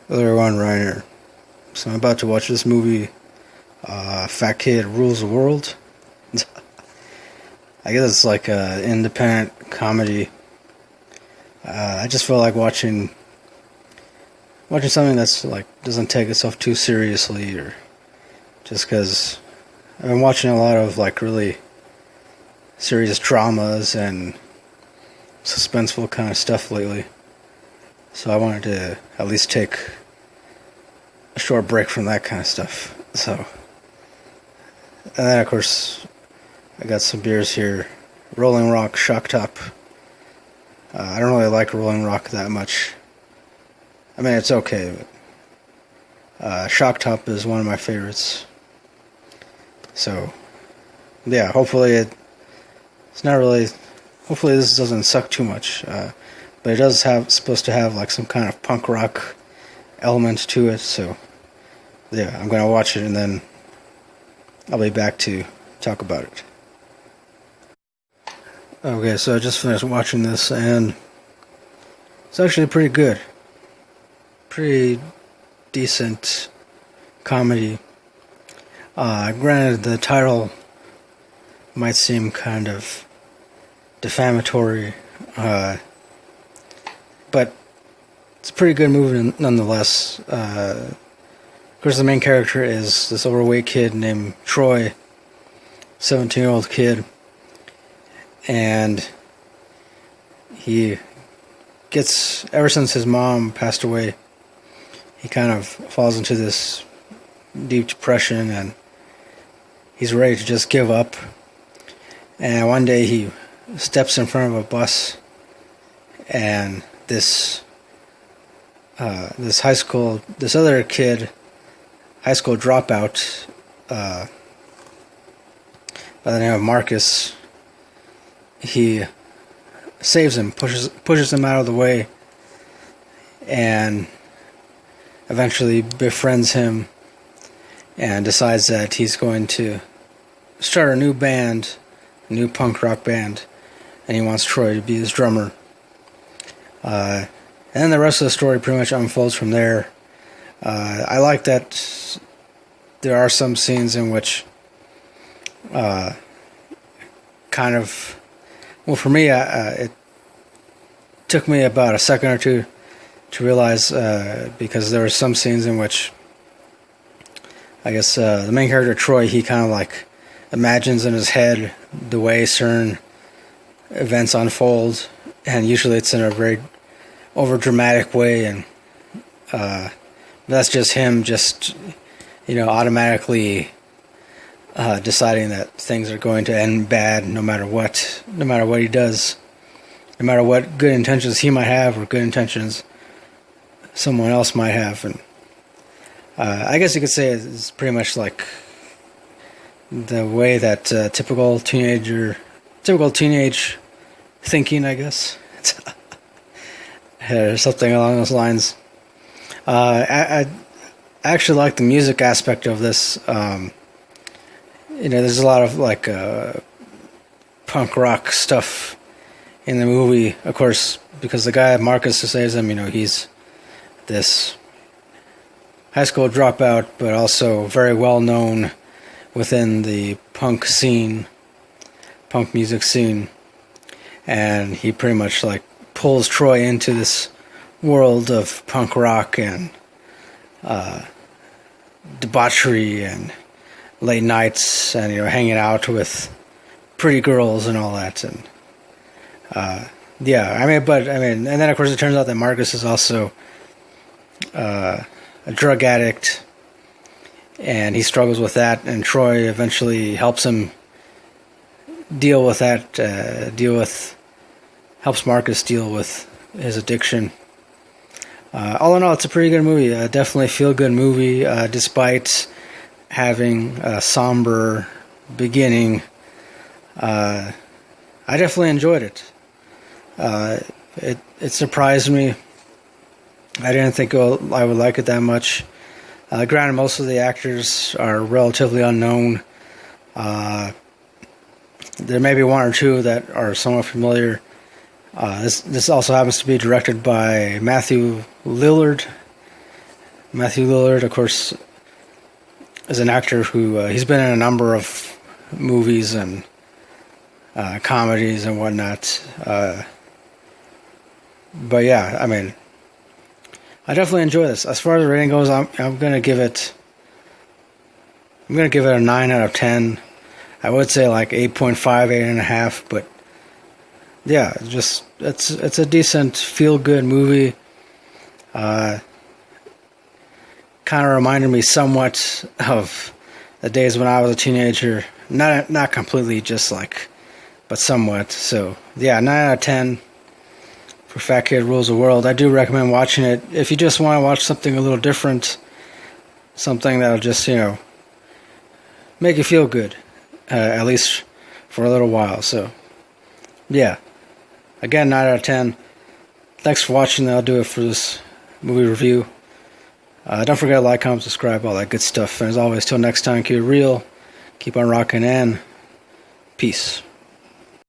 Hello everyone, Ryan here. So I'm about to watch this movie, Fat Kid Rules the World. I guess it's like an independent comedy. I just feel like watching something that's like doesn't take itself too seriously, or just because I've been watching a lot of like really serious dramas and suspenseful kind of stuff lately. So I wanted to at least take a short break from that kind of stuff. So, and then of course, I got some beers here. Rolling Rock Shock Top. I don't really like Rolling Rock that much. I mean, it's okay, but Shock Top is one of my favorites. So, yeah, hopefully it's not really. Hopefully this doesn't suck too much. But it does supposed to have like some kind of punk rock element to it, so yeah, I'm gonna watch it and then I'll be back to talk about it. Okay, so I just finished watching this and it's actually pretty good. Pretty decent comedy. Granted, the title might seem kind of defamatory, but it's a pretty good movie nonetheless. Of course, the main character is this overweight kid named Troy, 17-year-old kid, and he gets, ever since his mom passed away, he kind of falls into this deep depression, and he's ready to just give up. And one day he steps in front of a bus, and this other kid, high school dropout, by the name of Marcus, he saves him, pushes him out of the way, and eventually befriends him, and decides that he's going to start a new band, a new punk rock band, and he wants Troy to be his drummer. And then the rest of the story pretty much unfolds from there. I like that there are some scenes in which kind of, well, for me, it took me about a second or two to realize, because there were some scenes in which I guess the main character Troy, he kind of like imagines in his head the way certain events unfold, and usually it's in a very over dramatic way, and that's just him automatically deciding that things are going to end bad no matter what he does, no matter what good intentions he might have or good intentions someone else might have. And I guess you could say it's pretty much like the way that typical teenage thinking, I guess. Or something along those lines. I actually like the music aspect of this. There's a lot of like punk rock stuff in the movie, of course, because the guy Marcus who saves him, he's this high school dropout, but also very well known within the punk music scene, and he pretty much like pulls Troy into this world of punk rock and debauchery and late nights and hanging out with pretty girls and all that. And and then of course it turns out that Marcus is also a drug addict, and he struggles with that, and Troy eventually helps him deal with that, helps Marcus deal with his addiction. All in all, it's a pretty good movie. Definitely feel-good movie, despite having a somber beginning. I definitely enjoyed it. It surprised me. I didn't think I would like it that much. Granted, most of the actors are relatively unknown. There may be one or two that are somewhat familiar. This also happens to be directed by Matthew Lillard, Matthew Lillard, of course, is an actor who he's been in a number of movies and comedies and whatnot. But yeah, I mean, I definitely enjoy this. As far as the rating goes, I'm gonna give it a 9 out of 10. I would say like 8.5, 8.5, but yeah, it's a decent feel-good movie. Kind of reminded me somewhat of the days when I was a teenager. Not completely, just like, but somewhat. So yeah, 9 out of 10 for Fat Kid Rules the World. I do recommend watching it if you just want to watch something a little different, something that'll just make you feel good, at least for a little while. So yeah, again, 9 out of 10. Thanks for watching. That'll do it for this movie review. Don't forget to like, comment, subscribe, all that good stuff. And as always, till next time, keep it real, keep on rocking, and peace.